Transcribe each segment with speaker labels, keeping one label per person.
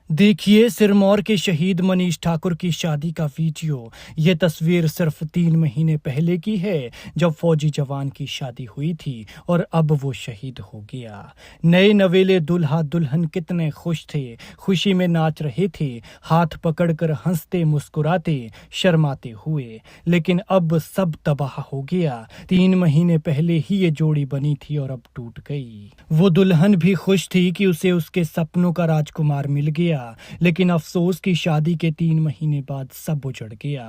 Speaker 1: देखिए सिरमौर के शहीद मनीष ठाकुर की शादी का वीडियो। ये तस्वीर सिर्फ 3 महीने पहले की है जब फौजी जवान की शादी हुई थी और अब वो शहीद हो गया। नए नवेले दूल्हा दुल्हन कितने खुश थे, खुशी में नाच रहे थे, हाथ पकड़कर हंसते मुस्कुराते शर्माते हुए। लेकिन अब सब तबाह हो गया। 3 महीने पहले ही ये जोड़ी बनी थी और अब टूट गई। वो दुल्हन भी खुश थी कि उसे उसके सपनों का राजकुमार मिल गया, लेकिन अफसोस की शादी के 3 महीने बाद सब उजड़ गया।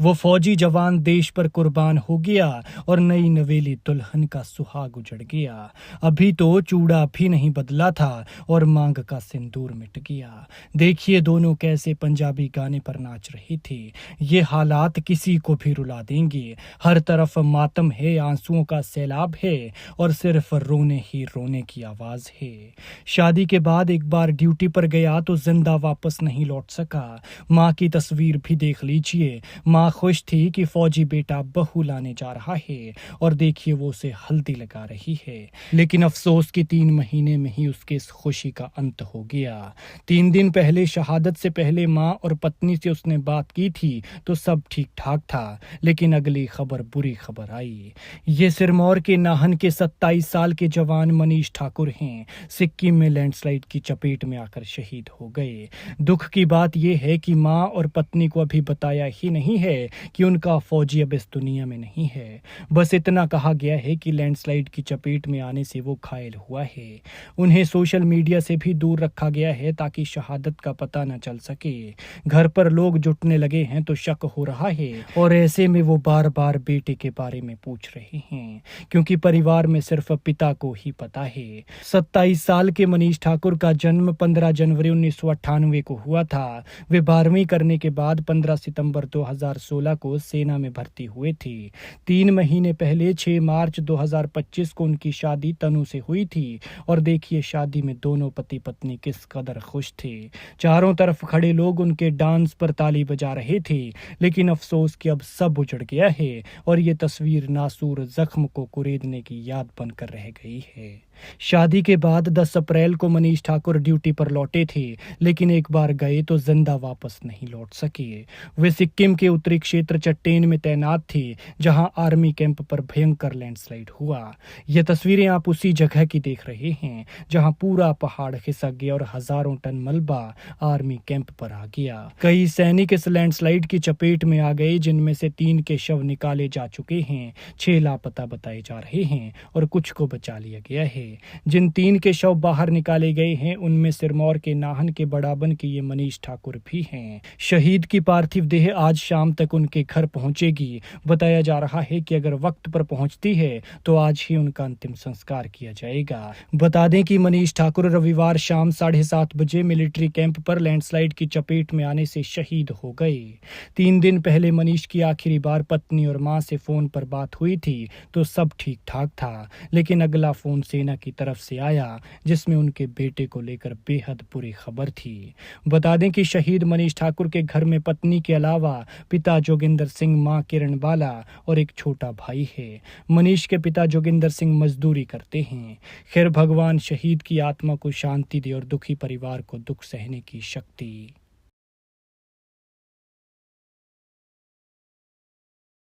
Speaker 1: वो फौजी जवान देश पर कुर्बान हो गया और नई नवेली दुल्हन का सुहाग उजड़ गया। अभी तो चूड़ा भी नहीं बदला था और मांग का सिंदूर मिट गया। देखिए दोनों कैसे पंजाबी गाने पर नाच रहे थे। ये हालात किसी को भी रुला देंगे। हर तरफ मातम है, आंसुओं का सैलाब है और सिर्फ रोने ही रोने की आवाज है। शादी के बाद एक बार ड्यूटी पर गया तो जिंदा वापस नहीं लौट सका। माँ की तस्वीर भी देख लीजिए। माँ खुश थी कि फौजी बेटा बहू लाने जा रहा है और देखिए वो उसे हल्दी लगा रही है। लेकिन अफसोस कि 3 महीने में ही उसके इस खुशी का अंत हो गया। 3 दिन पहले शहादत से पहले माँ और पत्नी से उसने बात की थी तो सब ठीक ठाक था, लेकिन अगली खबर बुरी खबर आई। ये सिरमौर के नाहन के 27 साल के जवान मनीष ठाकुर हैं। सिक्किम में लैंडस्लाइड की चपेट में आकर शहीद हो गए। दुख की बात यह है कि मां और पत्नी को अभी बताया ही नहीं है कि उनका फौजी अब इस दुनिया में नहीं है। बस इतना कहा गया है कि लैंडस्लाइड की चपेट में आने से वो घायल हुआ है। उन्हें सोशल मीडिया से भी दूर रखा गया है ताकि शहादत का पता न चल सके। घर पर लोग जुटने लगे हैं तो शक हो रहा है और ऐसे में वो बार बार बेटे के बारे में पूछ रहे हैं, क्योंकि परिवार में सिर्फ पिता को ही पता है। 27 साल के मनीष ठाकुर का जन्म 15 जनवरी 1998 को हुआ था। वे 12वीं करने के बाद 15 सितंबर 2016 को सेना में भर्ती हुए थे। 3 महीने पहले 6 मार्च 2025 को उनकी शादी तनु से हुई थी और देखिए शादी में दोनों पति पत्नी किस कदर खुश थे। चारों तरफ खड़े लोग उनके डांस पर ताली बजा रहे थे, लेकिन अफसोस कि अब सब उजड़ गया है और ये तस्वीर नासूर जख्म को कुरेदने की याद बनकर रह गई है। शादी के बाद 10 अप्रैल को मनीष ठाकुर ड्यूटी पर लौटे थे, लेकिन एक बार गए तो जिंदा वापस नहीं लौट सके। वे सिक्किम के उत्तरी क्षेत्र चट्टेन में तैनात थे, जहां आर्मी कैंप पर भयंकर लैंडस्लाइड हुआ। ये तस्वीरें आप उसी जगह की देख रहे हैं जहां पूरा पहाड़ खिसक गया और हजारों टन मलबा आर्मी कैंप पर आ गया। कई सैनिक इस लैंडस्लाइड की चपेट में आ गए, जिनमें से 3 के शव निकाले जा चुके हैं, 6 लापता बताए जा रहे हैं और कुछ को बचा लिया गया है। जिन 3 के शव बाहर निकाले गए हैं उनमें सिरमौर के नाहन के बड़ाबन के ये मनीष ठाकुर भी हैं। शहीद की पार्थिव देह आज शाम तक उनके घर पहुंचेगी। बताया जा रहा है कि अगर वक्त पर पहुंचती है तो आज ही उनका अंतिम संस्कार किया जाएगा। बता दें कि मनीष ठाकुर रविवार शाम 7:30 बजे मिलिट्री कैंप पर लैंडस्लाइड की चपेट में आने से शहीद हो गए। 3 दिन पहले मनीष की आखिरी बार पत्नी और मां से फोन पर बात हुई थी तो सब ठीक ठाक था, लेकिन अगला फोन सेना की तरफ से आया जिसमें उनके बेटे को लेकर बेहद बुरी खबर थी। बता दें कि शहीद मनीष ठाकुर के घर में पत्नी के अलावा पिता जोगिंदर सिंह, मां किरण बाला और एक छोटा भाई है। मनीष के पिता जोगिंदर सिंह मजदूरी करते हैं। खैर भगवान शहीद की आत्मा को शांति दे और दुखी परिवार को दुख सहने की शक्ति।